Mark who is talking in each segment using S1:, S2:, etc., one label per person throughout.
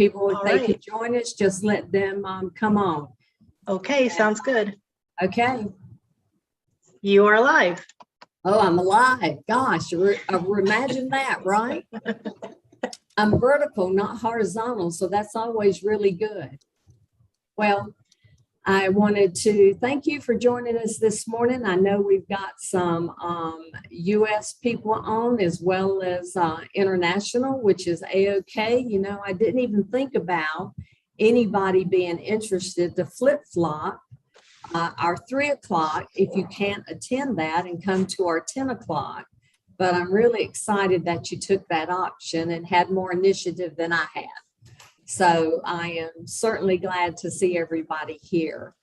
S1: people, if
S2: All
S1: they
S2: right.
S1: could join us, just let them come on.
S2: Okay, sounds good.
S1: Okay.
S2: You are live.
S1: Oh, I'm alive. Gosh, imagine that, right? I'm vertical, not horizontal, so that's always really good. Well, I wanted to thank you for joining us this morning. I know we've got some U.S. people on as well as international, which is A-OK. You know, I didn't even think about anybody being interested to flip-flop our 3 o'clock if you can't attend that and come to our 10 o'clock. But I'm really excited that you took that option and had more initiative than I had. So I am certainly glad to see everybody here.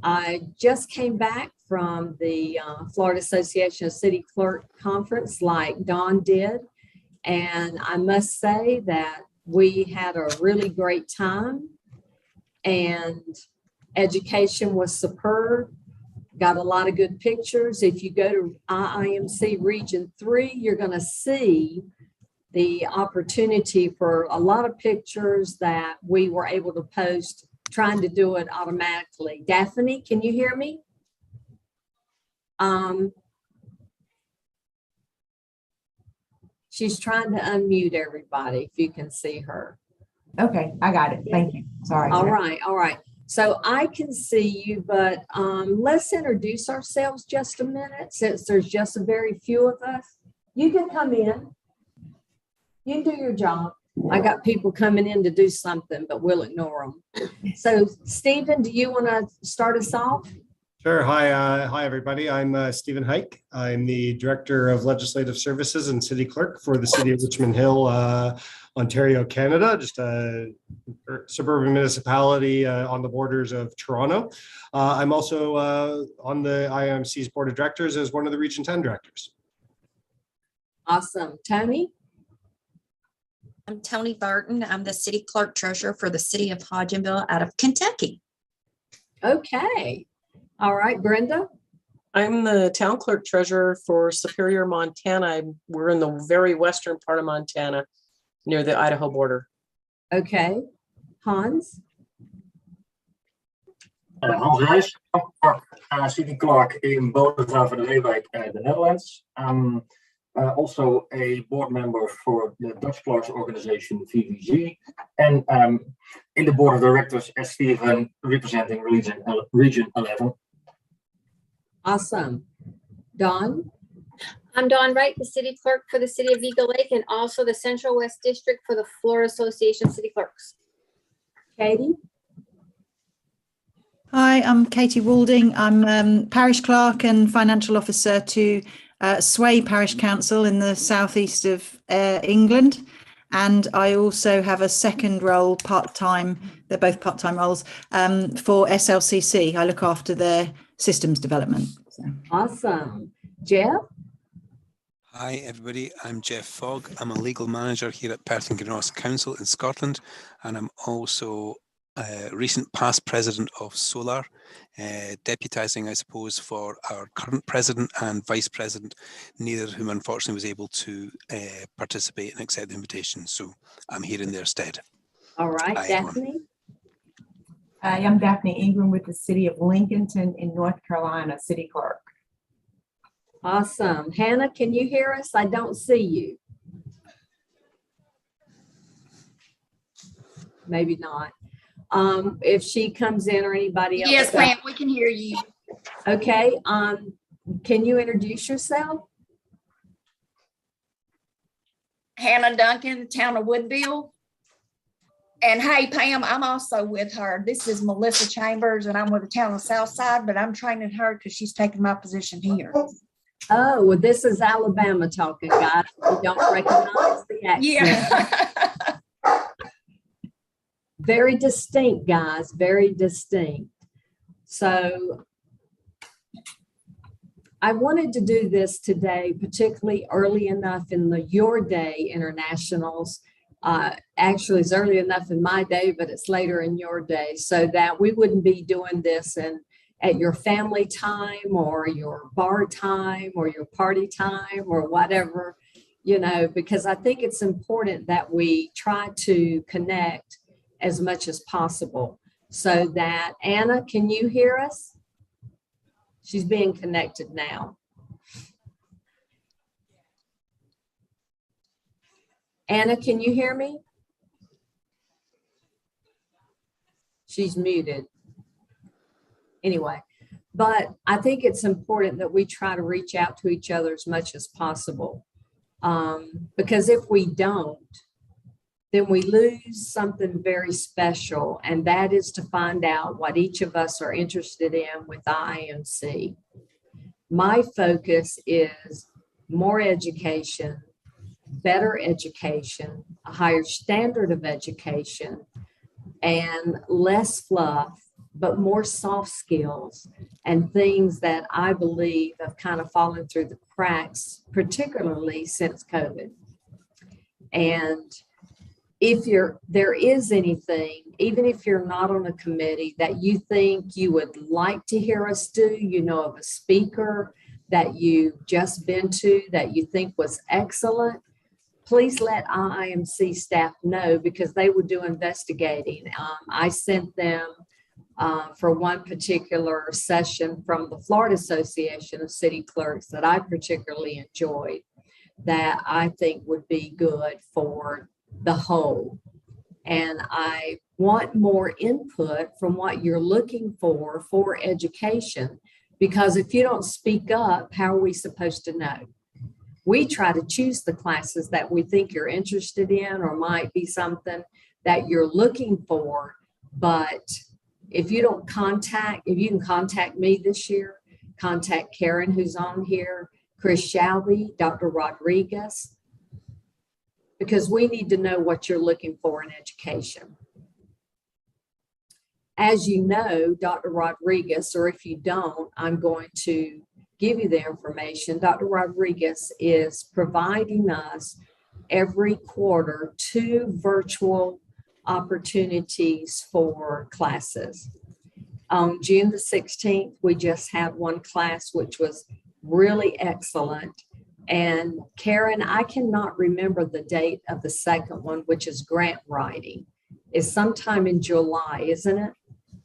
S1: I just came back from the Florida Association of City Clerk Conference like Dawn did. And I must say that we had a really great time and education was superb. Got a lot of good pictures. If you go to IIMC Region 3, you're going to see the opportunity for a lot of pictures that we were able to post, trying to do it automatically. Daphne, can you hear me? She's trying to unmute everybody, if you can see her.
S3: Okay, I got it. Thank you. Sorry.
S1: All right, all right. So I can see you, but let's introduce ourselves just a minute since there's just a very few of us. You can come in. You can do your job. I got people coming in to do something, but we'll ignore them. So Stephen, do you want to start us off?
S4: Sure. Hi, everybody. I'm Stephen Hike. I'm the Director of Legislative Services and City Clerk for the City of Richmond Hill, Ontario, Canada, just a suburban municipality on the borders of Toronto. I'm also on the IIMC's Board of Directors as one of the Region 10 directors.
S1: Awesome. Tony?
S5: I'm Tony Barton. I'm the City Clerk Treasurer for the City of Hodgenville out of Kentucky.
S1: Okay. All right, Brenda?
S6: I'm the Town Clerk Treasurer for Superior, Montana. We're in the very western part of Montana, near the Idaho border.
S1: Okay. Hans?
S7: Hans Reis, City Clerk in Bodegraven van de Leeuwijk, the Netherlands. I'm also a board member for the Dutch Clerks Organization, VVG, and in the Board of Directors as Stephen, representing Region 11.
S1: Awesome. Dawn?
S8: I'm Dawn Wright, the City Clerk for the City of Eagle Lake and also the Central West District for the Florida Association of City Clerks.
S1: Katie?
S9: Hi, I'm Katie Walding. I'm Parish Clerk and Financial Officer to Sway Parish Council in the southeast of England. And I also have a second role part-time, they're both part-time roles, for SLCC. I look after their systems development. So.
S1: Awesome. Jeff?
S10: Hi everybody, I'm Jeff Fogg. I'm a legal manager here at Perth and Kinross Council in Scotland, and I'm also a recent past president of Solar, deputising, I suppose, for our current president and vice president, neither of whom unfortunately was able to participate and accept the invitation. So I'm here in their stead.
S1: All right,
S10: Hi,
S1: Daphne?
S10: everyone.
S3: Hi, I'm Daphne Ingram with the City of Lincolnton in North Carolina, City Clerk.
S1: Awesome. Hannah, can you hear us? I don't see you. Maybe not. If she comes in or anybody else.
S5: Yes, ma'am, we can hear you.
S1: Okay. Can you introduce yourself?
S5: Hannah Duncan, Town of Woodville. And hey, Pam, I'm also with her. This is Melissa Chambers, and I'm with the Town of Southside, but I'm training her because she's taking my position here.
S1: Oh, well, this is Alabama talking, guys. You don't recognize the accent.
S5: Yeah.
S1: Very distinct, guys, very distinct. So I wanted to do this today, particularly early enough in the Your Day internationals. Actually, it's early enough in my day, but it's later in your day, so that we wouldn't be doing this at your family time or your bar time or your party time or whatever, you know, because I think it's important that we try to connect as much as possible so that, Anna, can you hear us? She's being connected now. Anna, can you hear me? She's muted. Anyway, but I think it's important that we try to reach out to each other as much as possible. Because if we don't, then we lose something very special, and that is to find out what each of us are interested in with IIMC. My focus is more education, better education, a higher standard of education, and less fluff, but more soft skills and things that I believe have kind of fallen through the cracks, particularly since COVID. And if there is anything, even if you're not on a committee, that you think you would like to hear us do, you know of a speaker that you've just been to that you think was excellent, please let IIMC staff know, because they will do investigating. I sent them for one particular session from the Florida Association of City Clerks that I particularly enjoyed, that I think would be good for the whole. And I want more input from what you're looking for education, because if you don't speak up, how are we supposed to know? We try to choose the classes that we think you're interested in or might be something that you're looking for. But if you don't if you can contact me this year, contact Karen, who's on here, Chris Shelby, Dr. Rodriguez, because we need to know what you're looking for in education. As you know, Dr. Rodriguez, or if you don't, I'm going to give you the information. Dr. Rodriguez is providing us every quarter 2 virtual opportunities for classes. On June the 16th, we just had one class, which was really excellent. And Karen, I cannot remember the date of the second one, which is grant writing. It's sometime in July, isn't it?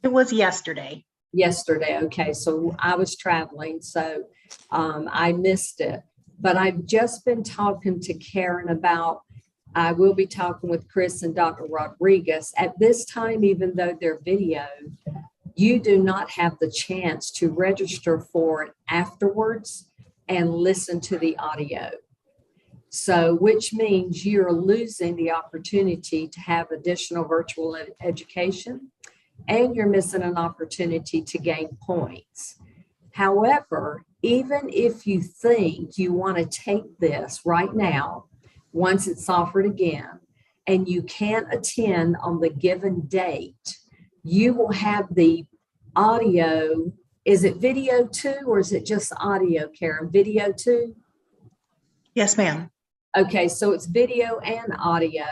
S2: It was yesterday.
S1: Yesterday. Okay. So I was traveling, so I missed it. But I've just been talking to Karen about, I will be talking with Chris and Dr. Rodriguez. At this time, even though they're videoed, you do not have the chance to register for it afterwards and listen to the audio. So, which means you're losing the opportunity to have additional virtual education, and you're missing an opportunity to gain points. However, even if you think you want to take this right now, once it's offered again, and you can't attend on the given date, you will have the audio. Is it video too, or is it just audio, Karen? Video too?
S2: Yes, ma'am.
S1: Okay, so it's video and audio.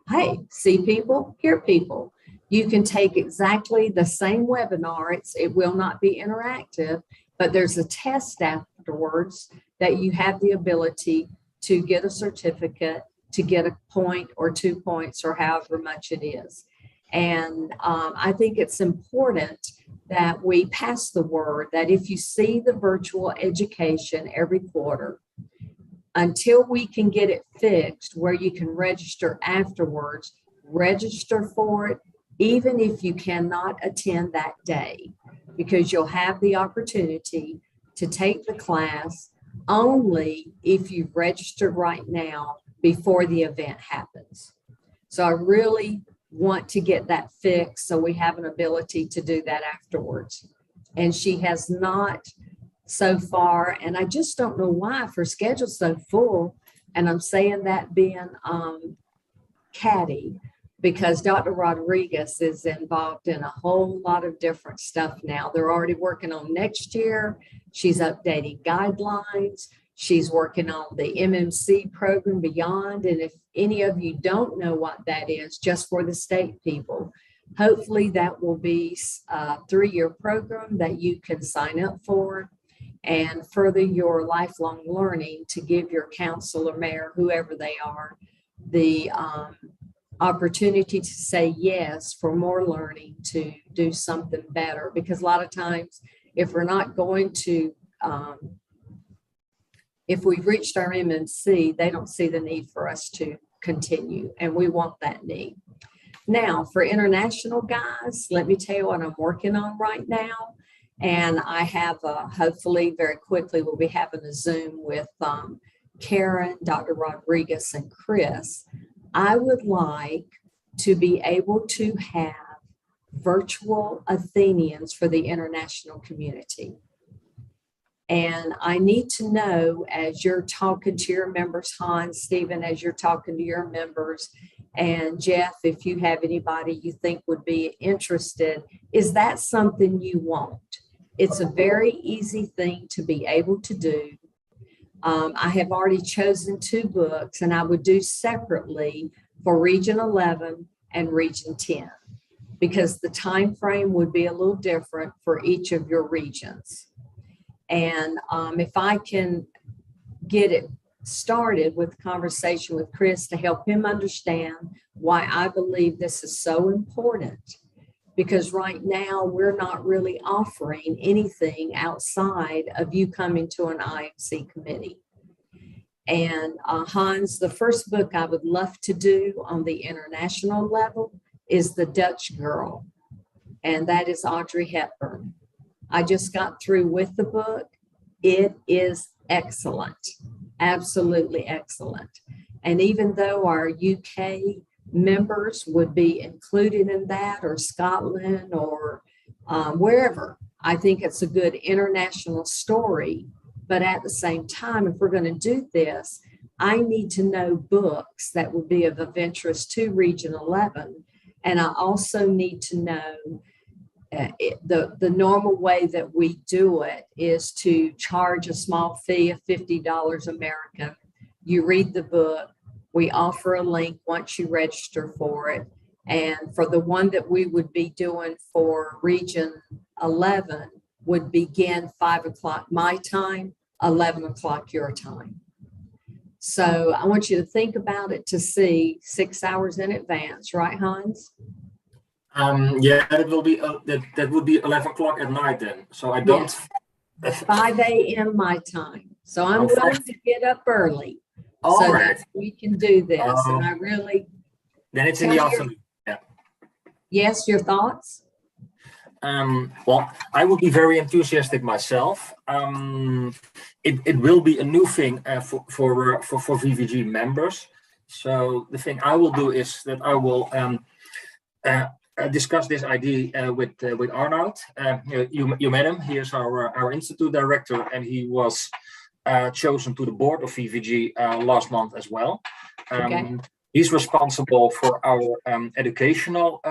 S1: Hey, see people, hear people. You can take exactly the same webinar. It will not be interactive, but there's a test afterwards that you have the ability to get a certificate, to get a point or 2 points or however much it is. And I think it's important that we pass the word that if you see the virtual education every quarter, until we can get it fixed where you can register afterwards, register for it, even if you cannot attend that day, because you'll have the opportunity to take the class only if you've registered right now before the event happens. So I really want to get that fixed so we have an ability to do that afterwards. And she has not so far, and I just don't know why, if her schedule's so full, and I'm saying that being catty, because Dr. Rodriguez is involved in a whole lot of different stuff now. They're already working on next year. She's updating guidelines. She's working on the MMC program beyond. And if any of you don't know what that is, just for the state people, hopefully that will be a 3-year program that you can sign up for and further your lifelong learning to give your council or mayor, whoever they are, the opportunity to say yes for more learning, to do something better. Because a lot of times, if we're not going to, if we've reached our MMC, they don't see the need for us to continue, and we want that need. Now, for international guys, let me tell you what I'm working on right now. And I have, hopefully very quickly, we'll be having a Zoom with Karen, Dr. Rodriguez, and Chris. I would like to be able to have virtual Athenians for the international community. And I need to know, as you're talking to your members, Hans, Stephen, as you're talking to your members, and Jeff, if you have anybody you think would be interested, is that something you want? It's a very easy thing to be able to do. I have already chosen 2 books, and I would do separately for Region 11 and Region 10, because the time frame would be a little different for each of your regions. And if I can get it started with a conversation with Chris to help him understand why I believe this is so important, because right now we're not really offering anything outside of you coming to an IIMC committee. And Hans, the first book I would love to do on the international level is The Dutch Girl, and that is Audrey Hepburn. I just got through with the book. It is excellent, absolutely excellent. And even though our UK members would be included in that, or Scotland, or wherever, I think it's a good international story. But at the same time, if we're going to do this, I need to know books that would be of interest to Region 11. And I also need to know the normal way that we do it is to charge a small fee of $50 American. You read the book. We offer a link once you register for it. And for the one that we would be doing for Region 11 would begin 5 o'clock my time, 11 o'clock your time. So I want you to think about it, to see 6 hours in advance, right, Hans?
S7: Yeah, that will be that would be 11 o'clock at night then. So I don't.
S1: Yes. 5 a.m. my time. So I'm willing to get up early so that we can do this. And I really.
S7: Then it's in the afternoon. Yeah.
S1: Yes, your thoughts?
S7: Well, I will be very enthusiastic myself. It will be a new thing for VVG members. So the thing I will do is that I will discuss this idea with Arnoud. You met him. He is our institute director, and he was chosen to the board of VVG last month as well.
S1: Okay.
S7: He's responsible for our educational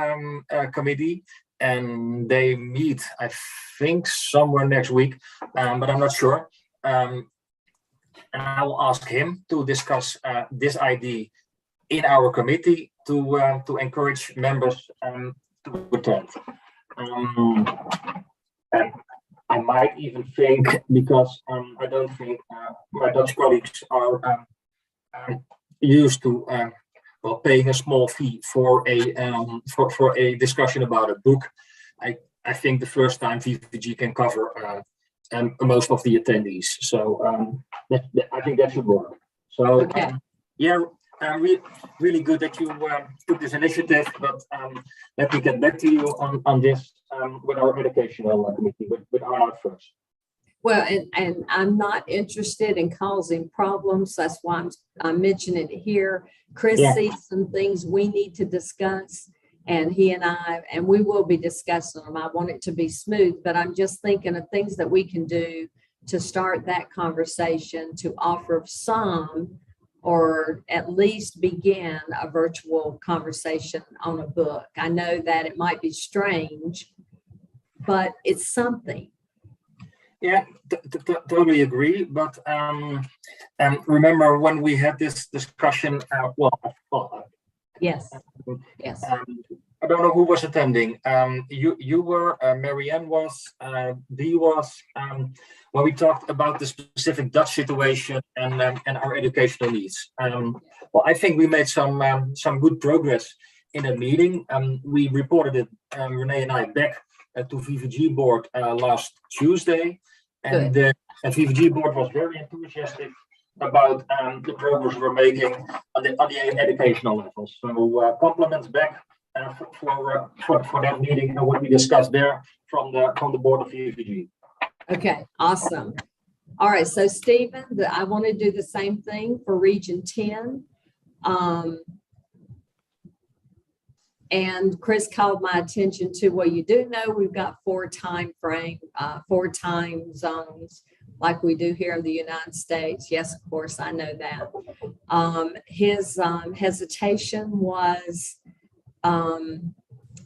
S7: committee, and they meet, I think, somewhere next week, but I'm not sure. And I will ask him to discuss this idea in our committee to encourage members to attend. And I might even think, because I don't think my Dutch colleagues are used to paying a small fee for a discussion about a book. I think the first time VVG can cover most of the attendees. So I think that should work. So yeah. Really good that you took this initiative, but let me get back to you on this with our educational committee, with Arnoud first.
S1: Well, and I'm not interested in causing problems. That's why I'm mentioning it here. Chris sees some things we need to discuss, and he and I, and we will be discussing them. I want it to be smooth, but I'm just thinking of things that we can do to start that conversation, to offer some, or at least begin a virtual conversation on a book. I know that it might be strange, but it's something.
S7: Yeah, totally agree. But remember when we had this discussion? Yes. I don't know who was attending. You were, Marianne was, Dee was, when we talked about the specific Dutch situation and our educational needs. Well, I think we made some good progress in a meeting. We reported it, Renee and I, back to VVG board last Tuesday, and the VVG board was very enthusiastic about the progress we're making on the educational level. So compliments back for that meeting and what we discussed there from the board of VVG.
S1: Okay, awesome. All right, so Stephen, I want to do the same thing for Region 10. And Chris called my attention to, well, you do know we've got 4 time zones like we do here in the United States. Yes, of course, I know that. His hesitation was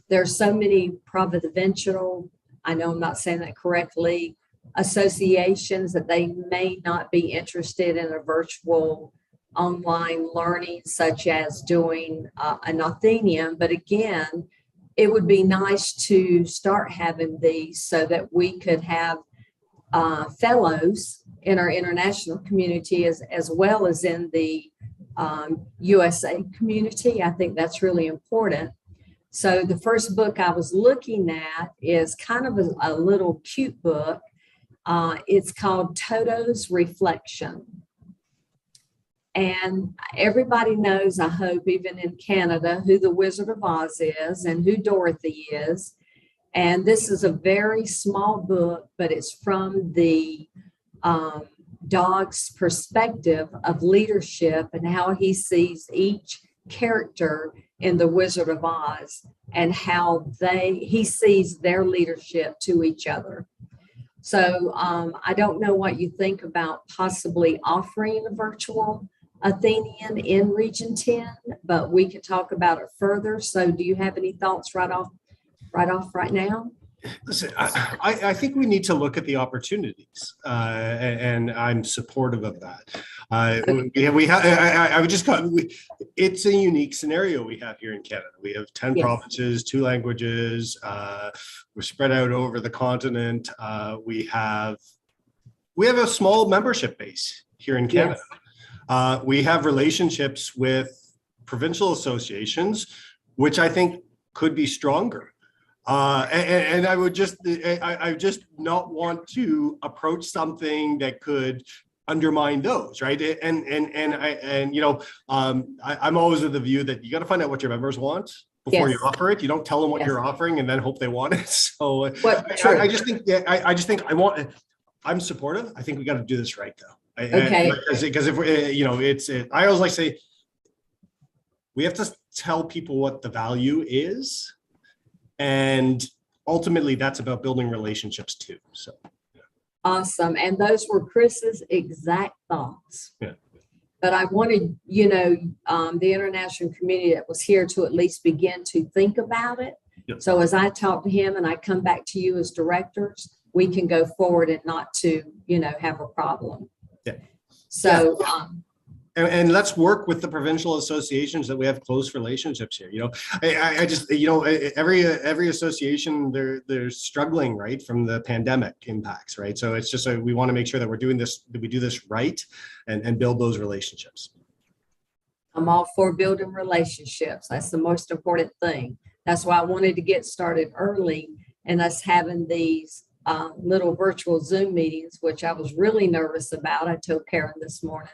S1: there's so many provincial, I know I'm not saying that correctly, associations that they may not be interested in a virtual online learning, such as doing an Athenium. But again, it would be nice to start having these so that we could have fellows in our international community as well as in the USA community. I think that's really important. So the first book I was looking at is kind of a little cute book. It's called Toto's Reflection. And everybody knows, I hope, even in Canada, who the Wizard of Oz is and who Dorothy is. And this is a very small book, but it's from the dog's perspective of leadership and how he sees each character in the Wizard of Oz and how he sees their leadership to each other. So I don't know what you think about possibly offering a virtual Athenian in Region 10, but we could talk about it further. So do you have any thoughts right now?
S4: Listen, I think we need to look at the opportunities, and I'm supportive of that. It's a unique scenario we have here in Canada. We have 10 provinces, 2 languages. We're spread out over the continent. We have a small membership base here in Canada. We have relationships with provincial associations, which I think could be stronger. And I would just not want to approach something that could undermine those, right? I'm always of the view that you got to find out what your members want before you offer it. You don't tell them what you're offering and then hope they want it. So I'm supportive. I think we got to do this right though. Because if I always like to say we have to tell people what the value is. And ultimately, that's about building relationships too. So,
S1: awesome. And those were Chris's exact thoughts. Yeah. But I wanted, the international community that was here to at least begin to think about it. Yep. So as I talk to him and I come back to you as directors, we can go forward and not to, have a problem.
S4: Yeah.
S1: So.
S4: And let's work with the provincial associations that we have close relationships here. Every association they're struggling, right, from the pandemic impacts, right? So it's just we want to make sure that we do this right and build those relationships.
S1: I'm all for building relationships. That's the most important thing. That's why I wanted to get started early and us having these little virtual Zoom meetings, which I was really nervous about. I told Karen this morning.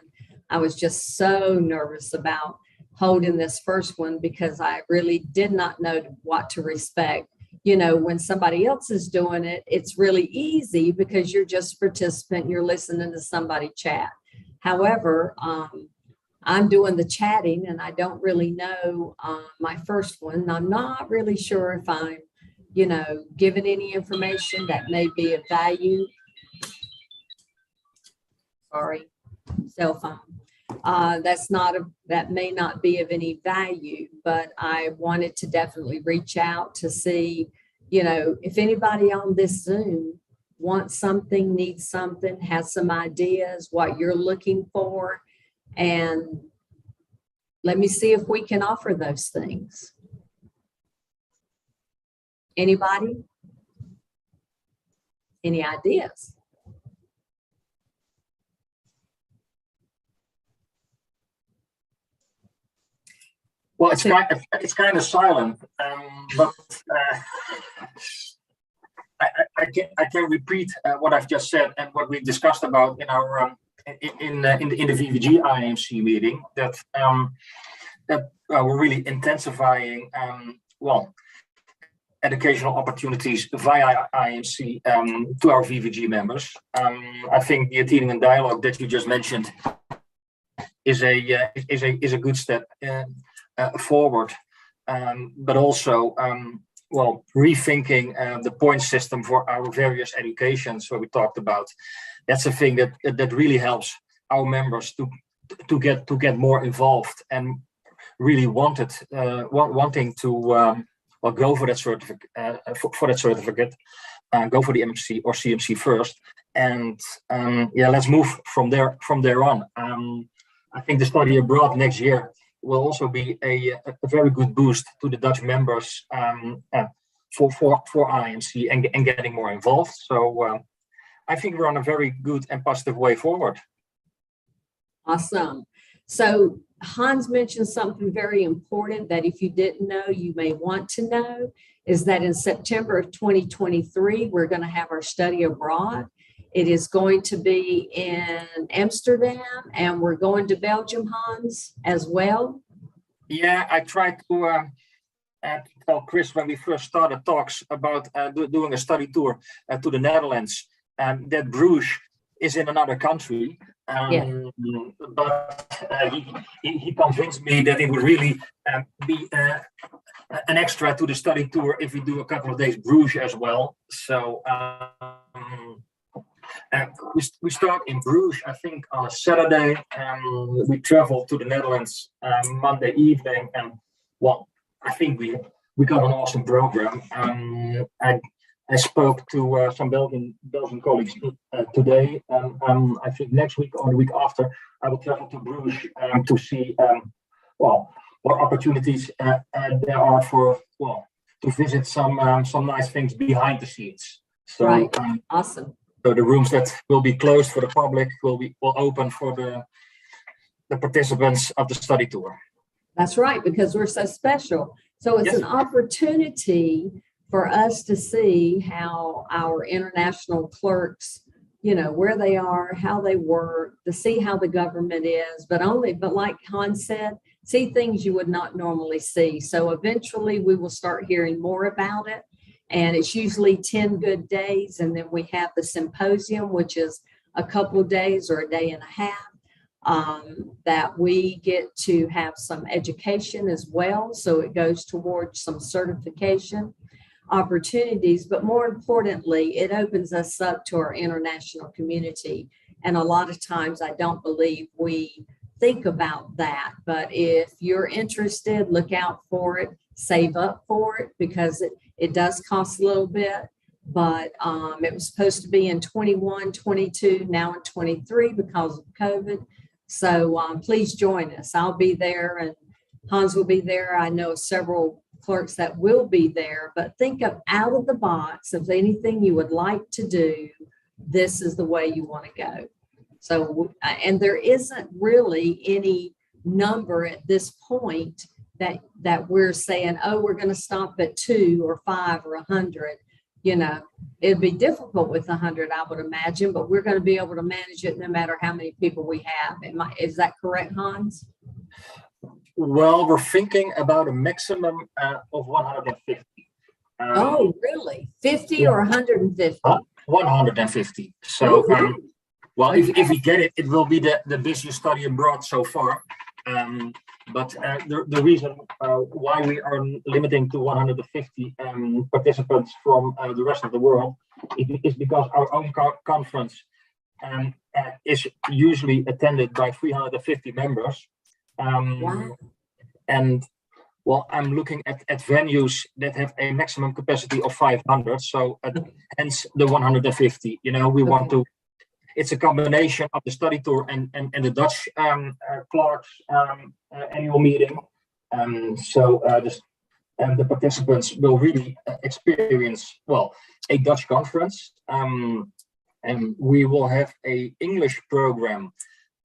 S1: I was just so nervous about holding this first one because I really did not know what to expect. When somebody else is doing it, it's really easy because you're just a participant, you're listening to somebody chat. However, I'm doing the chatting and I don't really know my first one. I'm not really sure if I'm, giving any information that may be of value. Sorry, cell phone. That may not be of any value, but I wanted to definitely reach out to see, if anybody on this Zoom wants something, needs something, has some ideas, what you're looking for, and let me see if we can offer those things. Anybody? Any ideas?
S7: Well, it's kind of silent, but I can repeat what I've just said and what we discussed about in our in the VVG IIMC meeting, that we're really intensifying educational opportunities via IIMC to our VVG members. I think the Attending and Dialogue that you just mentioned is a good step forward, but also rethinking the point system for our various educations. So we talked about, that's a thing that really helps our members to get more involved and really wanting to go for that certificate, go for the MFC or CMC first, and let's move from there on. I think the study abroad next year will also be a very good boost to the Dutch members for IIMC and getting more involved. So I think we're on a very good and positive way forward.
S1: Awesome. So Hans mentioned something very important that if you didn't know, you may want to know, is that in September of 2023, we're going to have our study abroad. It is going to be in Amsterdam, and we're going to Belgium, Hans, as well.
S7: Yeah, I tried to tell Chris when we first started talks about doing a study tour to the Netherlands, that Bruges is in another country. But he convinced me that it would really be an extra to the study tour if we do a couple of days Bruges as well. So we start in Bruges, I think, on a Saturday. We travel to the Netherlands Monday evening, and I think we got an awesome program. I spoke to some Belgian colleagues today. I think next week or the week after, I will travel to Bruges to see what opportunities there are to visit some nice things behind the scenes. So,
S1: right, awesome.
S7: So the rooms that will be closed for the public will open for the participants of the study tour.
S1: That's right, because we're so special. So it's an opportunity for us to see how our international clerks, where they are, how they work, to see how the government is, but like Hans said, see things you would not normally see. So eventually we will start hearing more about it. And it's usually 10 good days. And then we have the symposium, which is a couple of days or a day and a half, that we get to have some education as well. So it goes towards some certification opportunities, but more importantly, it opens us up to our international community. And a lot of times I don't believe we think about that, but if you're interested, look out for it, save up for it, because it does cost a little bit, but it was supposed to be in 21, 22, now in 23 because of COVID. So please join us. I'll be there and Hans will be there. I know several clerks that will be there, but think of out of the box of anything you would like to do. This is the way you want to go. So, and there isn't really any number at this point that we're saying, oh, we're going to stop at 2 or 5 or 100. It'd be difficult with 100, I would imagine, but we're going to be able to manage it no matter how many people we have. Is that correct, Hans?
S7: Well, we're thinking about a maximum of 150.
S1: Oh, really? 50 or 150?
S7: 150. So, if we get it, it will be the busiest study abroad so far. But the reason why we are limiting to 150 participants from the rest of the world is because our own conference is usually attended by 350 members.
S1: Wow.
S7: And I'm looking at venues that have a maximum capacity of 500. So hence the 150. We want to. It's a combination of the study tour and the Dutch clerks annual meeting. So the participants will really experience, well, a Dutch conference. And we will have a English program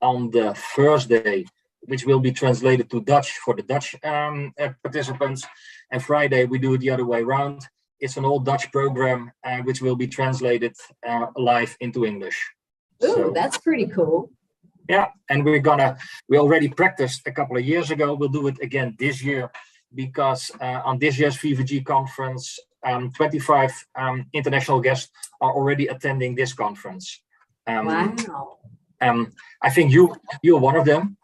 S7: on the Thursday, which will be translated to Dutch for the Dutch participants. And Friday, we do it the other way around. It's an all Dutch program, which will be translated live into English.
S1: Ooh,
S7: So,
S1: that's pretty cool.
S7: yeah, and we already practiced a couple of years ago. We'll do it again this year because on this year's VVG conference, 25 international guests are already attending this conference.
S1: Wow.
S7: I think you're one of them.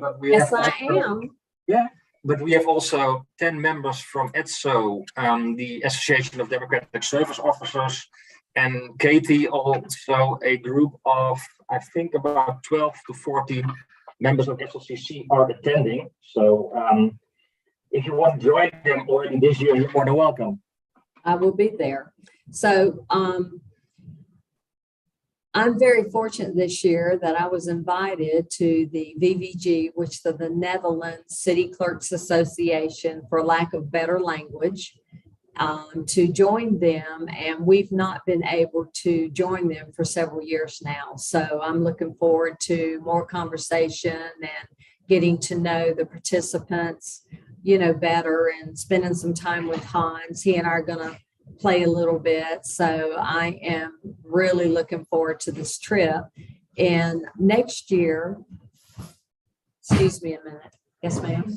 S7: But we
S1: Yes,
S7: have
S1: I am.
S7: Yeah, but we have also 10 members from ETSO, the Association of Democratic Service Officers, and Katie, also a group of, I think, about 12 to 14 members of SLCC are attending. So if you want to join them already this year, you're more than welcome.
S1: I will be there. So I'm very fortunate this year that I was invited to the VVG, which is the Netherlands City Clerks Association, for lack of better language, to join them. And we've not been able to join them for several years now. So I'm looking forward to more conversation and getting to know the participants, better, and spending some time with Hans. He and I are going to play a little bit. So I am really looking forward to this trip. And next year, excuse me a minute. Yes, ma'am.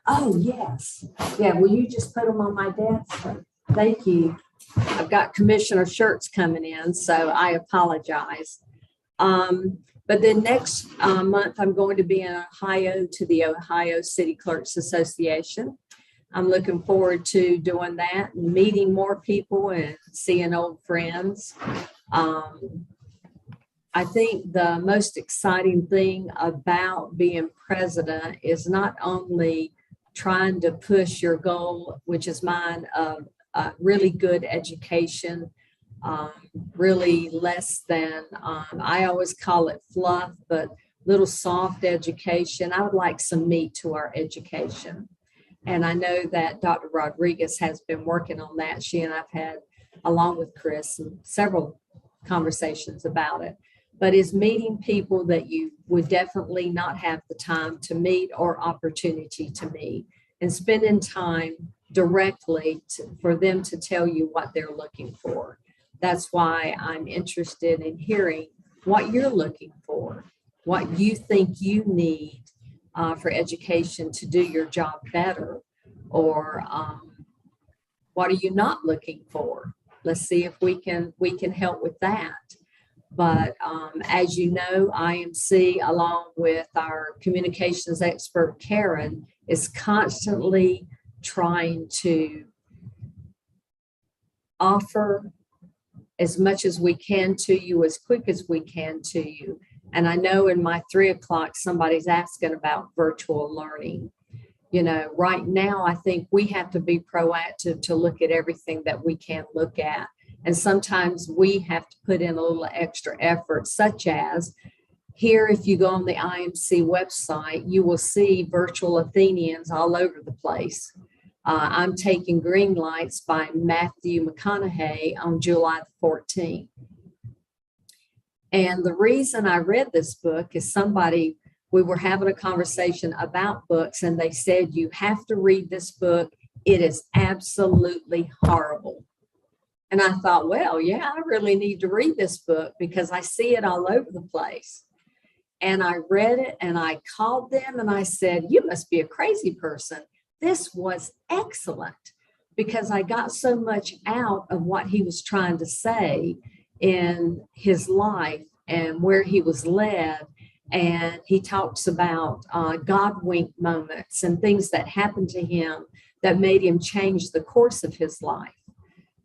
S1: Oh, yes. Yeah, will you just put them on my desk? Thank you. I've got commissioner shirts coming in, so I apologize. But then next month, I'm going to be in Ohio to the Ohio City Clerks Association. I'm looking forward to doing that and meeting more people and seeing old friends. I think the most exciting thing about being president is not only trying to push your goal, which is mine, of really good education, really less than, I always call it fluff, but little soft education. I would like some meat to our education. And I know that Dr. Rodriguez has been working on that. She and I've had, along with Chris, several conversations about it. But is meeting people that you would definitely not have the time to meet or opportunity to meet, and spending time directly for them to tell you what they're looking for. That's why I'm interested in hearing what you're looking for, what you think you need for education to do your job better, or what are you not looking for? Let's see if we can help with that. But as you know, IMC, along with our communications expert, Karen, is constantly trying to offer as much as we can to you, as quick as we can to you. And I know in my 3 o'clock, somebody's asking about virtual learning. Right now, I think we have to be proactive to look at everything that we can look at. And sometimes we have to put in a little extra effort, such as here, if you go on the IMC website, you will see virtual Athenians all over the place. I'm taking Green Lights by Matthew McConaughey on July the 14th. And the reason I read this book is we were having a conversation about books, and they said, you have to read this book. It is absolutely horrible. And I thought, well, yeah, I really need to read this book because I see it all over the place. And I read it and I called them and I said, you must be a crazy person. This was excellent, because I got so much out of what he was trying to say in his life and where he was led. And he talks about God wink moments and things that happened to him that made him change the course of his life.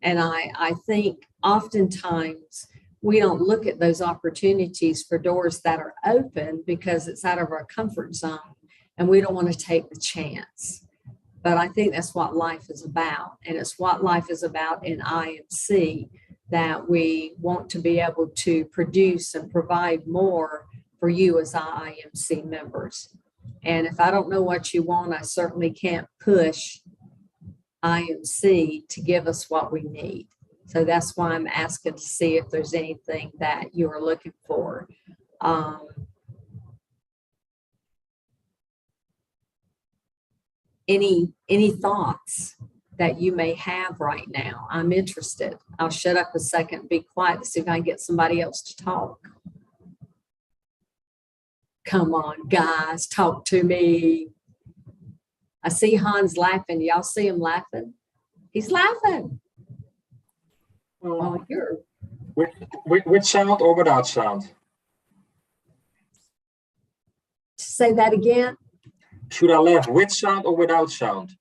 S1: And I think oftentimes we don't look at those opportunities for doors that are open because it's out of our comfort zone and we don't want to take the chance. But I think that's what life is about. And it's what life is about in IMC, that we want to be able to produce and provide more for you as IIMC members. And if I don't know what you want, I certainly can't push IMC to give us what we need. So that's why I'm asking to see if there's anything that you are looking for. Any thoughts that you may have right now? I'm interested. I'll shut up a second and be quiet to see if I can get somebody else to talk. Come on, guys, talk to me. I see Hans laughing. Y'all see him laughing? He's laughing. Oh, you're.
S7: With sound or without sound?
S1: Say that again.
S7: Should I laugh with sound or without sound?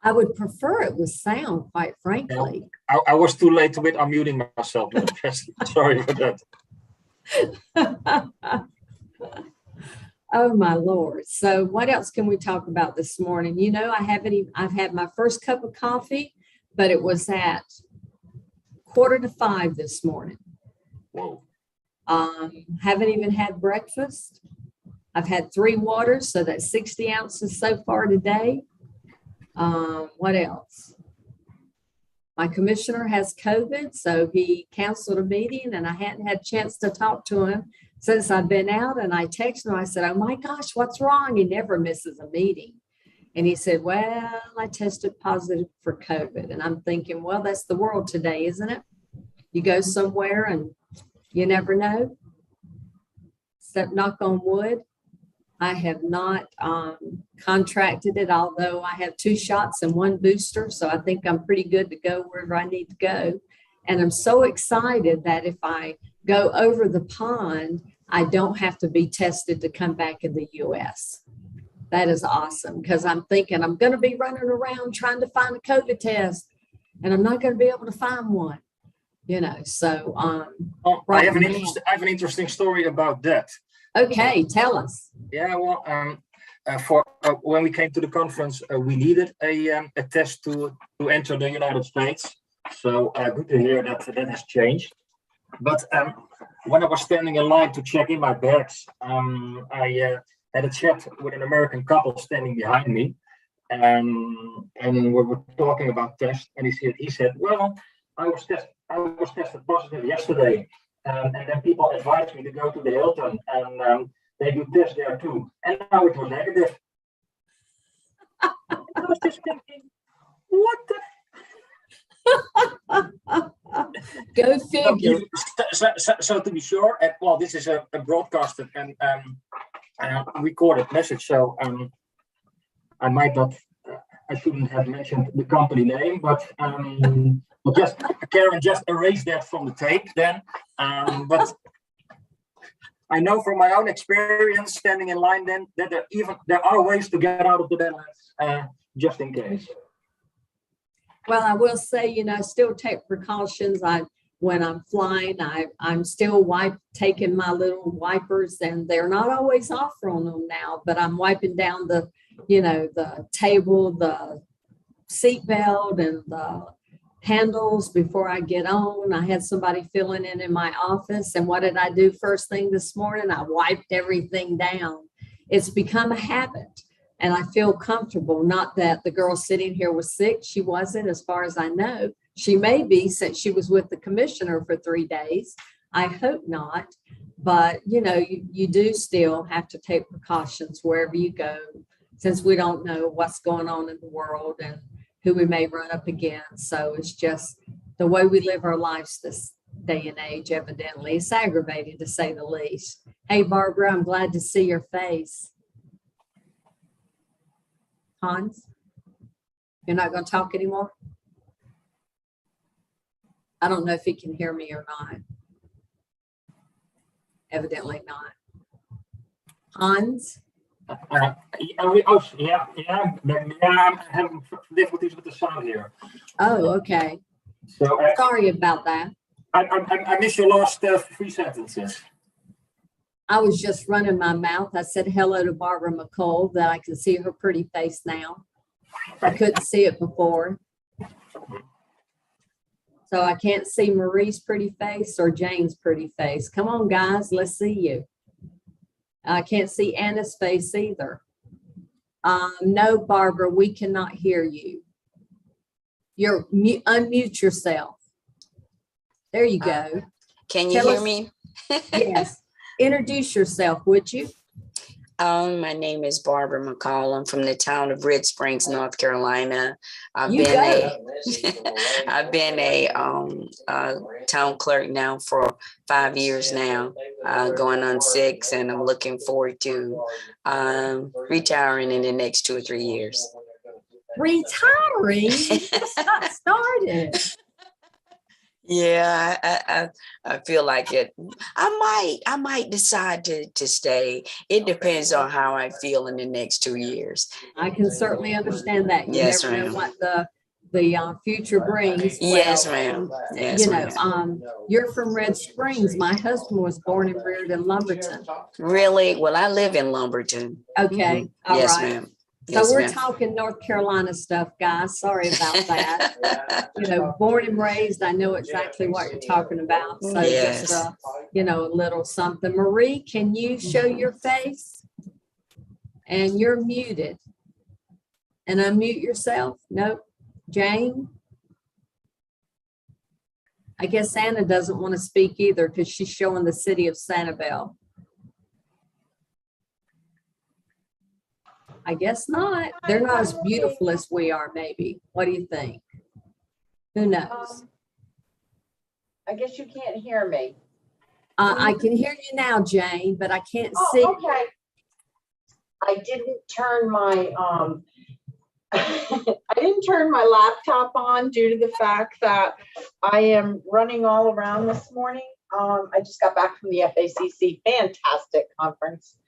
S1: I would prefer it with sound, quite frankly.
S7: I was too late with unmuting myself. Sorry for that.
S1: Oh my Lord. So what else can we talk about this morning? You know, I've had my first cup of coffee, but it was at 4:45 this morning.
S7: Whoa.
S1: Haven't even had breakfast. I've had 3 waters, so that's 60 ounces so far today. What else? My commissioner has COVID, so he canceled a meeting and I hadn't had a chance to talk to him since I've been out. And I texted him, I said, oh my gosh, what's wrong? He never misses a meeting. And he said, well, I tested positive for COVID. And I'm thinking, well, that's the world today, isn't it? You go somewhere and you never know. Except knock on wood. I have not contracted it, although I have 2 shots and 1 booster. So I think I'm pretty good to go wherever I need to go. And I'm so excited that if I go over the pond, I don't have to be tested to come back in the US. That is awesome, because I'm thinking I'm going to be running around trying to find a COVID test and I'm not going to be able to find one, you know. So
S7: I have an interesting story about that.
S1: Okay, tell us.
S7: Yeah, well, when we came to the conference, we needed a test to enter the United States. So good to hear that has changed. But when I was standing in line to check in my bags, I had a chat with an American couple standing behind me, and we were talking about tests. And he said, well, I was tested positive yesterday. And then people advised me to go to the Hilton, and they do tests there too. And now it was negative. I was just thinking, what the?
S1: Go figure.
S7: So to be sure, well, this is a broadcasted and recorded message. So I might not, I shouldn't have mentioned the company name, but Karen just erased that from the tape then. But I know from my own experience standing in line then that there are ways to get out of the Netherlands just in case.
S1: Well, I will say, you know, still take precautions. When I'm flying, I'm still taking my little wipers, and they're not always off on them now, but I'm wiping down the table, the seat belt, and the handles before I get on. I had somebody filling in my office, and what did I do first thing this morning? I wiped everything down. It's become a habit, and I feel comfortable. Not that the girl sitting here was sick. She wasn't, as far as I know. She may be, since she was with the commissioner for 3 days. I hope not. But, you know, you do still have to take precautions wherever you go, since we don't know what's going on in the world and who we may run up against. So it's just the way we live our lives this day and age, evidently. It's aggravating, to say the least. Hey, Barbara, I'm glad to see your face. Hans, you're not going to talk anymore? I don't know if he can hear me or not. Evidently not. Hans?
S7: I'm having difficulties with the sound here.
S1: Oh, okay.
S7: So
S1: sorry about that.
S7: I missed your last 3 sentences.
S1: I was just running my mouth. I said hello to Barbara McCall, that I can see her pretty face now. I couldn't see it before. So I can't see Marie's pretty face or Jane's pretty face. Come on, guys, let's see you. I can't see Anna's face either. No, Barbara, we cannot hear you. Unmute yourself. There you go.
S11: Can you
S1: Tell
S11: hear
S1: us-
S11: me?
S1: Yes. Introduce yourself, would you?
S11: My name is Barbara McCall. I'm from the town of Red Springs, North Carolina. I've
S1: You
S11: been
S1: go.
S11: a town clerk now for 5 years now, going on 6, and I'm looking forward to retiring in the next 2 or 3 years.
S1: Retiring? You just got started.
S11: Yeah, I feel like it. I might decide to stay. It depends on how I feel in the next 2 years.
S1: I can certainly understand that. You
S11: Yes,
S1: never know
S11: ma'am.
S1: what the future brings.
S11: Yes,
S1: Well,
S11: ma'am. Yes,
S1: you know,
S11: ma'am.
S1: you're from Red Springs. My husband was born and reared in Lumberton.
S11: Really? Well, I live in Lumberton.
S1: Okay, all
S11: Yes,
S1: right.
S11: ma'am.
S1: So
S11: Yes,
S1: we're
S11: ma'am.
S1: talking North Carolina stuff, guys. Sorry about that. You know, born and raised, I know exactly what you're talking about. So
S11: Yes.
S1: just, you know, a little something. Marie, can you show your face? And you're muted. And unmute yourself. Nope. Jane? I guess Anna doesn't want to speak either because she's showing the city of Sanibel. I guess not. They're not as beautiful as we are, maybe. What do you think? Who knows?
S12: I guess you can't hear me.
S1: I can hear you now, Jane, but I can't
S12: Oh,
S1: see.
S12: okay. I didn't turn my I didn't turn my laptop on due to the fact that I am running all around this morning. I just got back from the FACC fantastic conference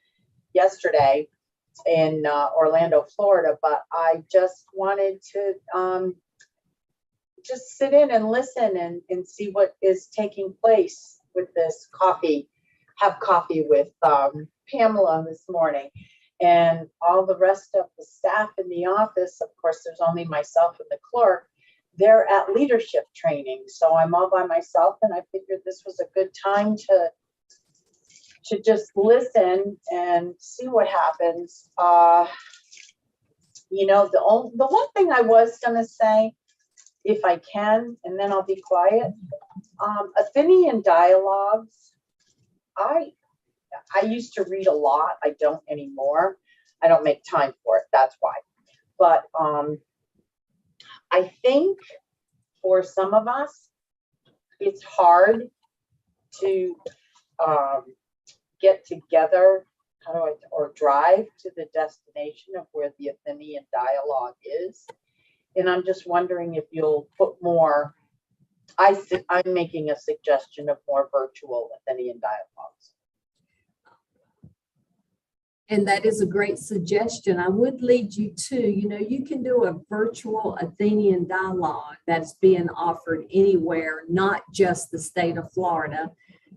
S12: yesterday in Orlando, Florida, but I just wanted to just sit in and listen and see what is taking place with this coffee, have coffee with Pamela this morning. And all the rest of the staff in the office, of course, there's only myself and the clerk, they're at leadership training. So I'm all by myself, and I figured this was a good time to just listen and see what happens. You know, the one thing I was gonna say, if I can, and then I'll be quiet, Athenian dialogues, I used to read a lot. I don't anymore. I don't make time for it. That's why. But I think for some of us, it's hard to get together, or drive to the destination of where the Athenian dialogue is. And I'm just wondering if you'll put more, I'm making a suggestion of more virtual Athenian dialogues.
S1: And that is a great suggestion. I would lead you to, you know, you can do a virtual Athenian dialogue that's being offered anywhere, not just the state of Florida.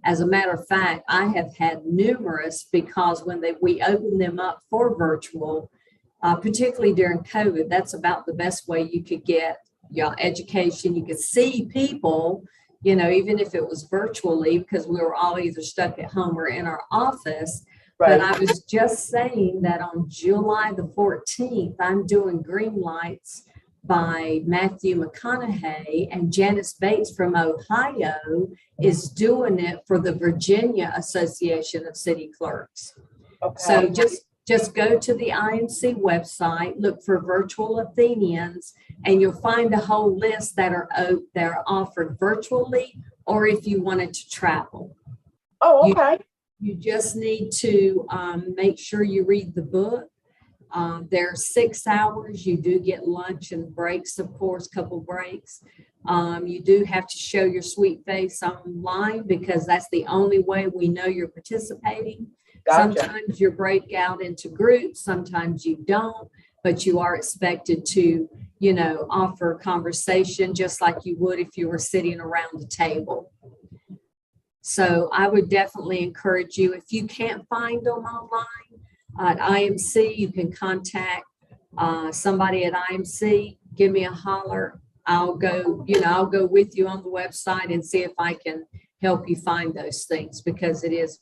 S1: As a matter of fact, I have had numerous, because when we open them up for virtual, particularly during COVID, that's about the best way you could get your education. You could see people, you know, even if it was virtually, because we were all either stuck at home or in our office.
S12: Right.
S1: But I was just saying that on July the 14th, I'm doing Green Lights by Matthew McConaughey, and Janice Bates from Ohio is doing it for the Virginia Association of City Clerks.
S12: Okay.
S1: So just go to the IMC website, look for virtual Athenians, and you'll find a whole list that are offered virtually, or if you wanted to travel.
S12: Oh, okay.
S1: You just need to make sure you read the book. There are 6 hours. You do get lunch and breaks, of course, couple breaks. You do have to show your sweet face online, because that's the only way we know you're participating.
S12: Gotcha.
S1: Sometimes you break out into groups, sometimes you don't, but you are expected to, you know, offer conversation just like you would if you were sitting around the table. So I would definitely encourage you, if you can't find them online at IMC, you can contact somebody at IMC, give me a holler. I'll go with you on the website and see if I can help you find those things, because it is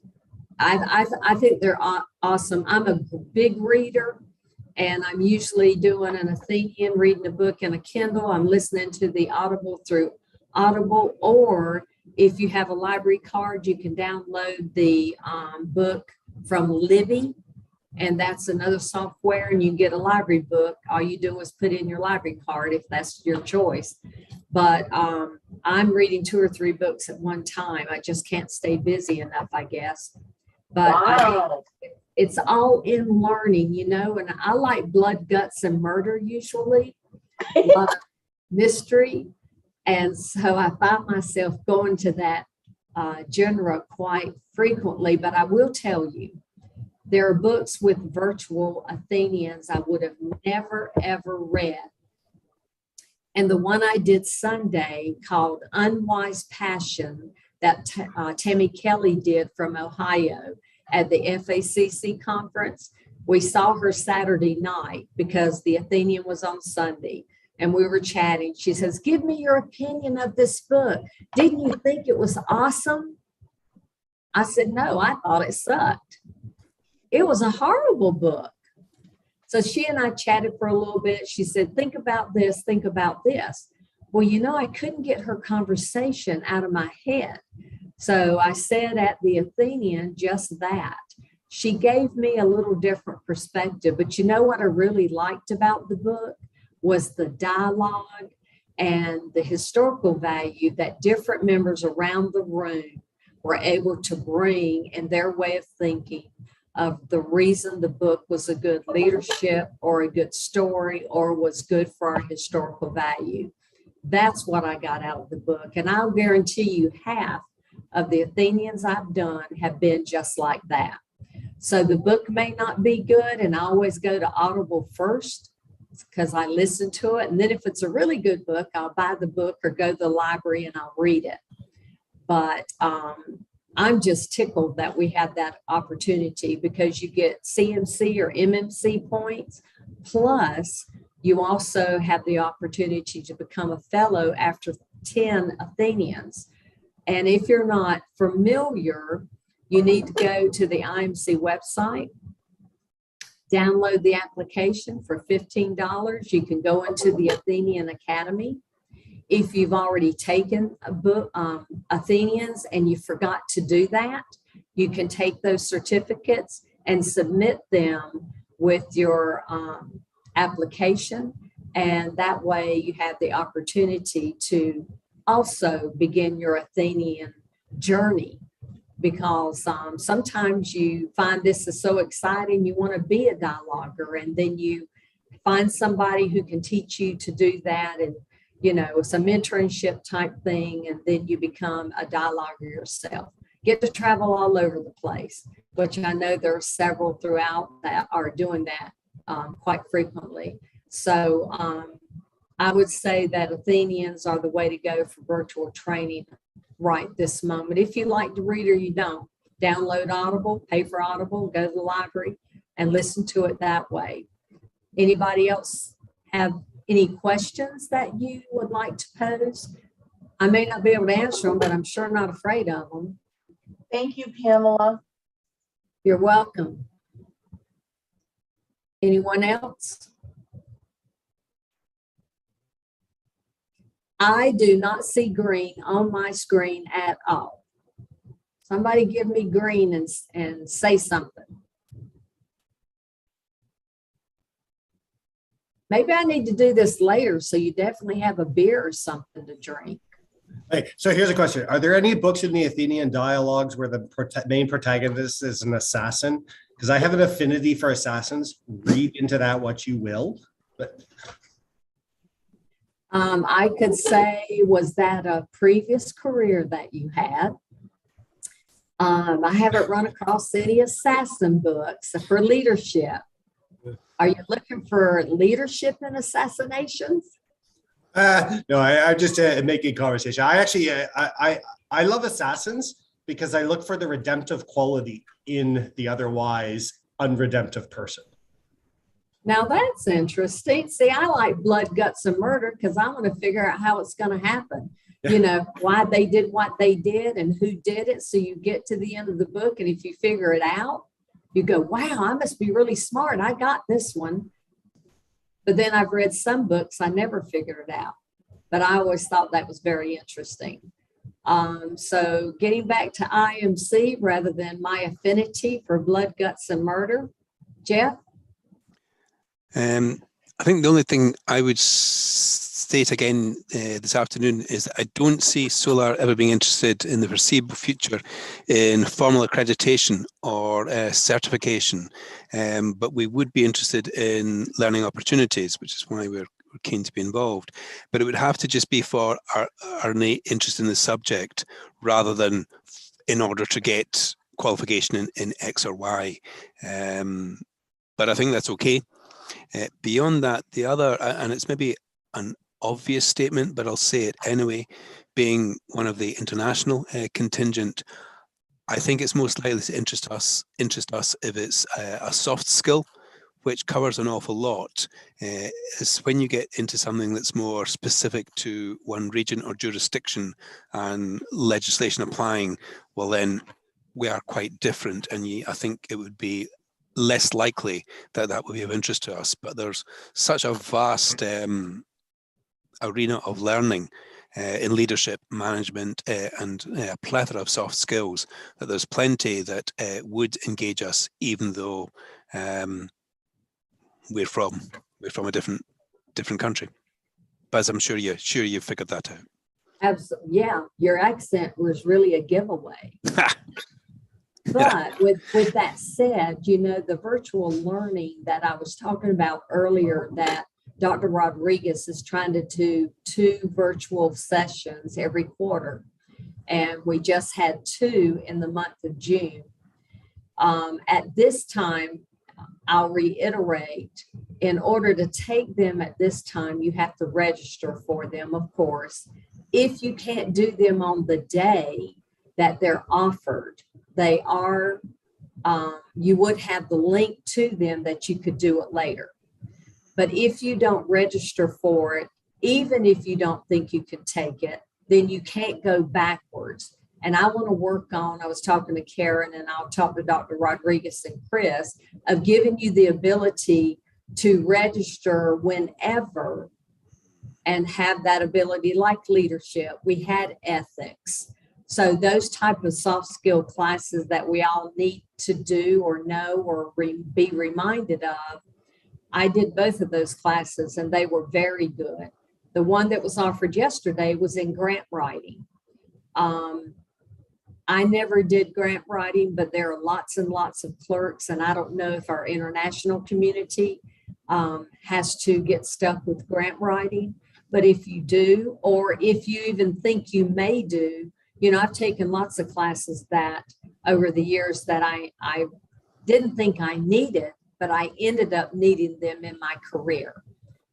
S1: I think they're awesome. I'm a big reader, and I'm usually doing an Athenian, reading a book in a Kindle. I'm listening to the Audible through Audible, or if you have a library card, you can download the book from Libby, and that's another software, and you get a library book. All you do is put in your library card if that's your choice. But I'm reading 2 or 3 books at one time. I just can't stay busy enough, I guess. But
S12: Wow.
S1: it's all in learning, you know, and I like blood, guts, and murder usually, a lot of mystery. And so I find myself going to that genre quite frequently. But I will tell you, there are books with virtual Athenians I would have never, ever read. And the one I did Sunday called Unwise Passion that Tammy Kelly did from Ohio at the FACC conference. We saw her Saturday night because the Athenian was on Sunday, and we were chatting. She says, "Give me your opinion of this book. Didn't you think it was awesome?" I said, "No, I thought it sucked. It was a horrible book." So she and I chatted for a little bit. She said, "Think about this, think about this." Well, you know, I couldn't get her conversation out of my head. So I said at the Athenian just that. She gave me a little different perspective. But you know what I really liked about the book was the dialogue and the historical value that different members around the room were able to bring in their way of thinking of the reason the book was a good leadership or a good story or was good for our historical value. That's what I got out of the book. And I'll guarantee you half of the Athenians I've done have been just like that. So the book may not be good, and I always go to Audible first because I listen to it. And then if it's a really good book, I'll buy the book or go to the library and I'll read it. But I'm just tickled that we had that opportunity because you get CMC or MMC points, plus you also have the opportunity to become a fellow after 10 Athenians. And if you're not familiar, you need to go to the IIMC website, download the application for $15. You can go into the Athenian Academy. If you've already taken a book, Athenians, and you forgot to do that, you can take those certificates and submit them with your application. And that way you have the opportunity to also begin your Athenian journey, because sometimes you find this is so exciting, you want to be a dialoguer, and then you find somebody who can teach you to do that, and you know, it's a mentorship type thing, and then you become a dialoguer yourself. Get to travel all over the place, which I know there are several throughout that are doing that quite frequently. So I would say that Athenians are the way to go for virtual training right this moment. If you like to read or you don't, download Audible, pay for Audible, go to the library and listen to it that way. Anybody else have any questions that you would like to pose? I may not be able to answer them, but I'm sure not afraid of them.
S12: Thank you, Pamela.
S1: You're welcome. Anyone else? I do not see green on my screen at all. Somebody give me green and say something. Maybe I need to do this later so you definitely have a beer or something to drink.
S4: Hey, so here's a question. Are there any books in the Athenian dialogues where the main protagonist is an assassin? Because I have an affinity for assassins. Read into that what you will. But
S1: I could say, was that a previous career that you had? I haven't run across any assassin books for leadership. Are you looking for leadership in assassinations?
S4: No, I'm just making conversation. I actually, I love assassins because I look for the redemptive quality in the otherwise unredemptive person.
S1: Now that's interesting. See, I like blood, guts, and murder because I want to figure out how it's going to happen. you know, why they did what they did and who did it. So you get to the end of the book, and if you figure it out, you go, wow, I must be really smart. I got this one. But then I've read some books, I never figured it out. But I always thought that was very interesting. So getting back to IMC rather than my affinity for blood, guts, and murder, Jeff?
S10: I think the only thing I would state again this afternoon is that I don't see Solar ever being interested in the foreseeable future in formal accreditation or certification, but we would be interested in learning opportunities, which is why we're keen to be involved. But it would have to just be for our innate interest in the subject rather than in order to get qualification in X or Y. But I think that's okay. Beyond that, the other, and it's maybe an obvious statement, but I'll say it anyway, being one of the international contingent, I think it's most likely to interest us if it's a soft skill, which covers an awful lot. Is when you get into something that's more specific to one region or jurisdiction and legislation applying, well then we are quite different, and I think it would be less likely that would be of interest to us. But there's such a vast arena of learning in leadership, management, and a plethora of soft skills that there's plenty that would engage us, even though we're from a different country. But as I'm sure you figured that out.
S1: Absolutely, yeah. Your accent was really a giveaway. But with that said, you know, the virtual learning that I was talking about earlier, that Dr. Rodriguez is trying to do 2 virtual sessions every quarter. And we just had 2 in the month of June. At this time, I'll reiterate, in order to take them at this time, you have to register for them, of course. If you can't do them on the day that they're offered, they are, you would have the link to them that you could do it later. But if you don't register for it, even if you don't think you can take it, then you can't go backwards. And I want to work on, I was talking to Karen and I'll talk to Dr. Rodriguez and Chris, of giving you the ability to register whenever and have that ability, like leadership. We had ethics. So those type of soft skill classes that we all need to do or know or be reminded of. I did both of those classes and they were very good. The one that was offered yesterday was in grant writing. I never did grant writing, but there are lots and lots of clerks, and I don't know if our international community has to get stuck with grant writing. But if you do, or if you even think you may do, you know, I've taken lots of classes that over the years that I didn't think I needed, but I ended up needing them in my career.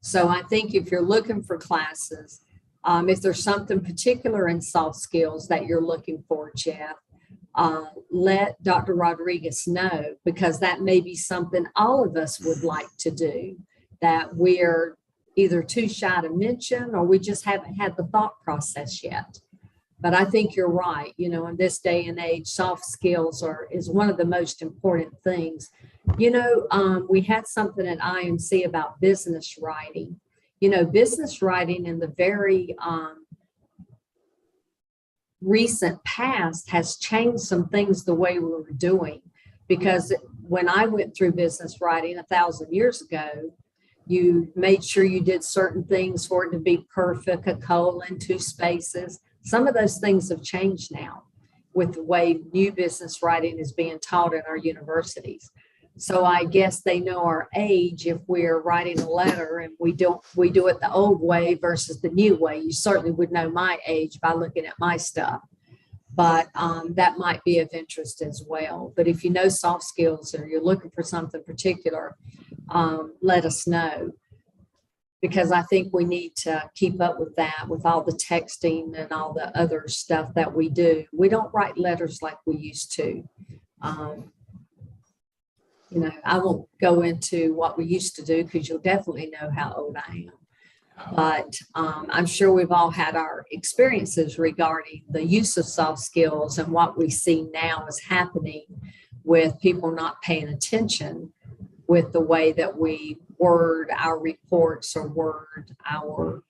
S1: So I think if you're looking for classes, if there's something particular in soft skills that you're looking for, Jeff, let Dr. Rodriguez know, because that may be something all of us would like to do that we're either too shy to mention or we just haven't had the thought process yet. But I think you're right. You know, in this day and age, soft skills is one of the most important things. You know, we had something at IMC about business writing. You know, business writing in the very recent past has changed some things the way we were doing. Because when I went through business writing 1,000 years ago, you made sure you did certain things for it to be perfect, a colon, 2 spaces. Some of those things have changed now with the way new business writing is being taught in our universities. So I guess they know our age if we're writing a letter and we do it the old way versus the new way. You certainly would know my age by looking at my stuff. But that might be of interest as well. But if you know soft skills or you're looking for something particular, let us know. Because I think we need to keep up with that, with all the texting and all the other stuff that we do. We don't write letters like we used to. You know, I won't go into what we used to do because you'll definitely know how old I am. But I'm sure we've all had our experiences regarding the use of soft skills and what we see now is happening with people not paying attention with the way that we word our reports or word our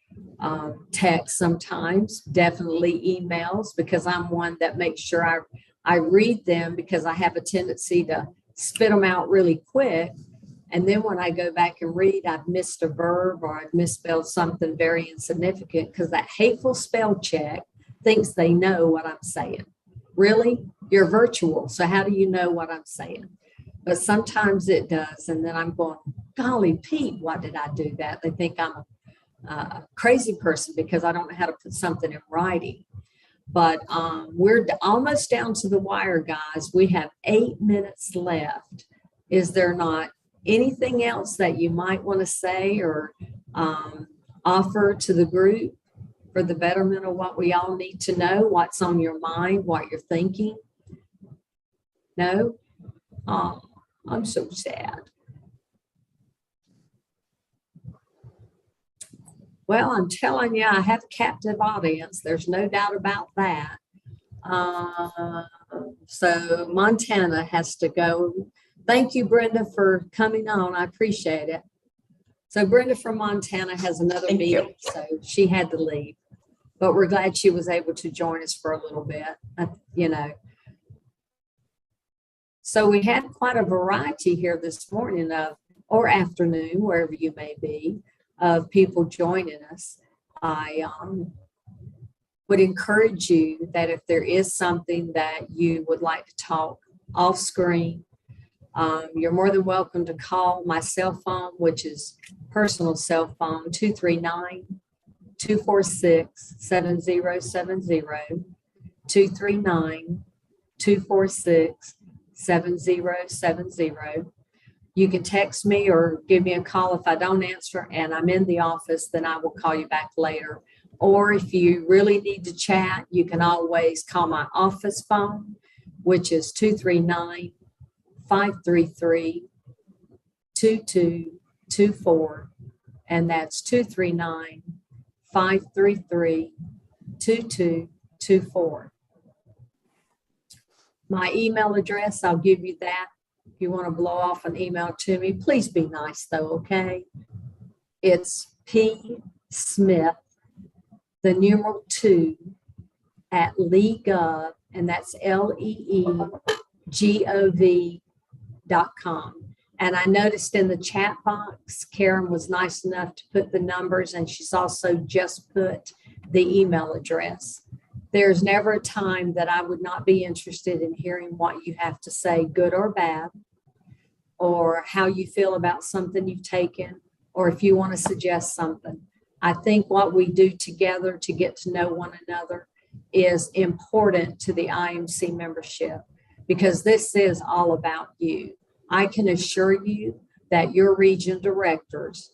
S1: text sometimes, definitely emails, because I'm one that makes sure I read them because I have a tendency to spit them out really quick. And then when I go back and read, I've missed a verb or I've misspelled something very insignificant because that hateful spell check thinks they know what I'm saying. Really? You're virtual. So how do you know what I'm saying? But sometimes it does. And then I'm going, golly, Pete, why did I do that? They think I'm a crazy person because I don't know how to put something in writing. But we're almost down to the wire, guys. We have 8 minutes left. Is there not anything else that you might want to say or offer to the group for the betterment of what we all need to know, what's on your mind, what you're thinking? No? Oh, I'm so sad. Well, I'm telling you, I have a captive audience. There's no doubt about that. So Montana has to go. Thank you, Brenda, for coming on. I appreciate it. So Brenda from Montana has another meeting, so she had to leave. But we're glad she was able to join us for a little bit, you know. So we had quite a variety here this morning or afternoon, wherever you may be, of people joining us. I would encourage you that if there is something that you would like to talk off screen, you're more than welcome to call my cell phone, which is personal cell phone, 239-246-7070, 239-246-7070. You can text me or give me a call if I don't answer and I'm in the office, then I will call you back later. Or if you really need to chat, you can always call my office phone, which is 239-533-2224. And that's 239-533-2224. My email address, I'll give you that. If you want to blow off an email to me, please be nice though, okay? It's P. Smith, the numeral 2 at LeeGov, and that's LeeGov.com. And I noticed in the chat box, Karen was nice enough to put the numbers, and she's also just put the email address. There's never a time that I would not be interested in hearing what you have to say, good or bad, or how you feel about something you've taken, or if you want to suggest something. I think what we do together to get to know one another is important to the IMC membership, because this is all about you. I can assure you that your region directors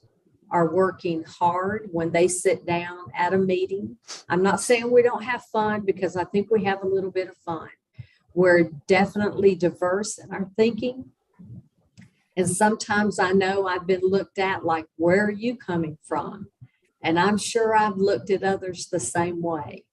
S1: are working hard when they sit down at a meeting. I'm not saying we don't have fun, because I think we have a little bit of fun. We're definitely diverse in our thinking. And sometimes I know I've been looked at like, where are you coming from? And I'm sure I've looked at others the same way.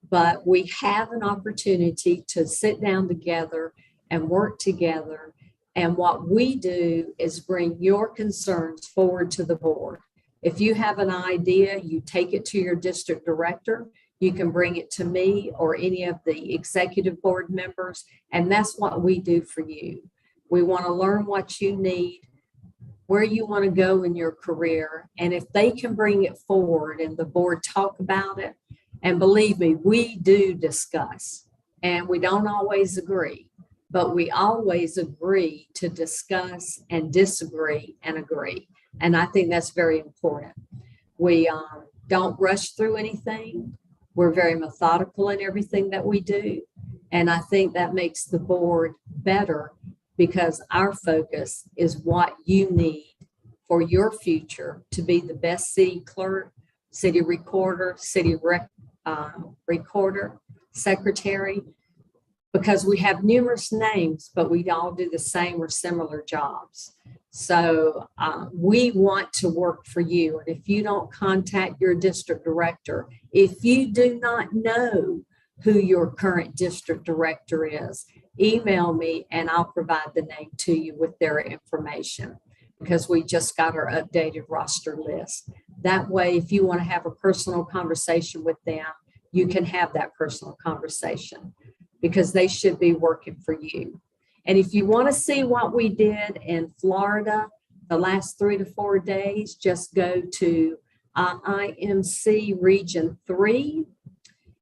S1: But we have an opportunity to sit down together and work together. And what we do is bring your concerns forward to the board. If you have an idea, you take it to your district director. You can bring it to me or any of the executive board members. And that's what we do for you. We want to learn what you need, where you want to go in your career. And if they can bring it forward and the board talk about it, and believe me, we do discuss, and we don't always agree, but we always agree to discuss and disagree and agree. And I think that's very important. We don't rush through anything. We're very methodical in everything that we do. And I think that makes the board better, because our focus is what you need for your future to be the best city clerk, city recorder, city recorder, secretary, because we have numerous names, but we all do the same or similar jobs. So we want to work for you. And if you don't contact your district director, if you do not know who your current district director is, email me and I'll provide the name to you with their information, because we just got our updated roster list. That way, if you want to have a personal conversation with them, you can have that personal conversation, because they should be working for you. And if you want to see what we did in Florida the last 3 to 4 days, just go to IIMC Region 3.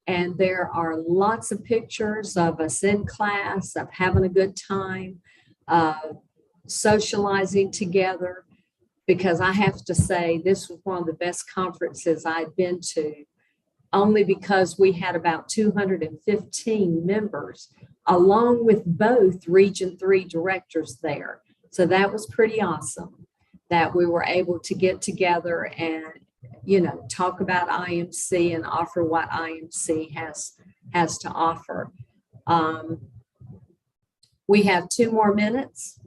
S1: And there are lots of pictures of us in class, of having a good time, socializing together. Because I have to say, this was one of the best conferences I'd been to, only because we had about 215 members, along with both Region 3 directors there. So that was pretty awesome that we were able to get together and, you know, talk about IMC and offer what IMC has to offer. We have 2 more minutes.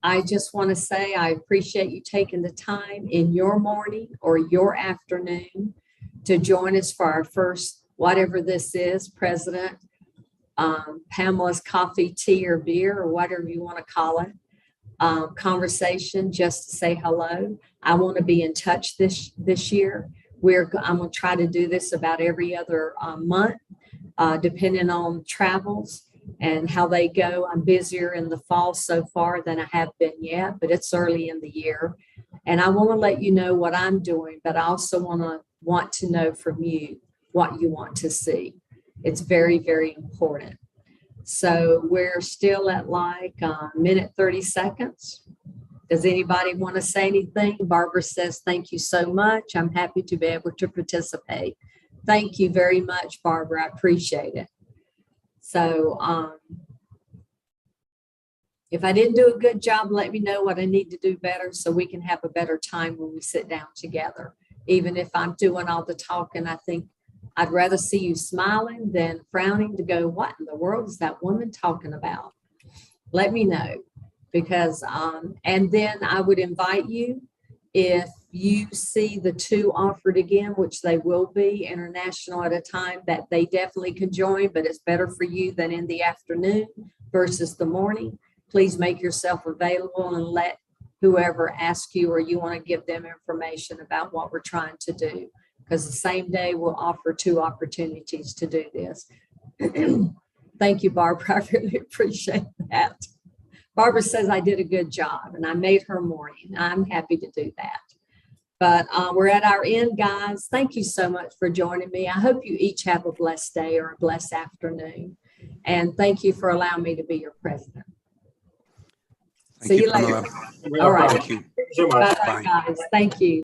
S1: I just want to say I appreciate you taking the time in your morning or your afternoon to join us for our first, whatever this is, President Pamela's coffee, tea, or beer, or whatever you want to call it, conversation, just to say hello. I want to be in touch this year. I'm going to try to do this about every other month, depending on travels and how they go. I'm busier in the fall so far than I have been yet, but it's early in the year. And I want to let you know what I'm doing, but I also want to know from you what you want to see. It's very, very important. So we're still at like a minute 30 seconds. Does anybody want to say anything? Barbara says, thank you so much. I'm happy to be able to participate. Thank you very much, Barbara. I appreciate it. So if I didn't do a good job, let me know what I need to do better so we can have a better time when we sit down together. Even if I'm doing all the talking, I think I'd rather see you smiling than frowning to go, what in the world is that woman talking about? Let me know, because, and then I would invite you, if you see the 2 offered again, which they will be international at a time, that they definitely can join, but it's better for you than in the afternoon versus the morning. Please make yourself available and let whoever asks you or you want to give them information about what we're trying to do, because the same day we'll offer 2 opportunities to do this. Thank you, Barbara. I really appreciate that. Barbara says I did a good job and I made her morning. I'm happy to do that. But we're at our end, guys. Thank you so much for joining me. I hope you each have a blessed day or a blessed afternoon. And thank you for allowing me to be your president.
S10: Thank
S1: See
S10: you,
S1: you later.
S10: Pamela.
S1: All right.
S10: Thank you.
S7: Thank you so much.
S1: Bye-bye, guys. Thank you.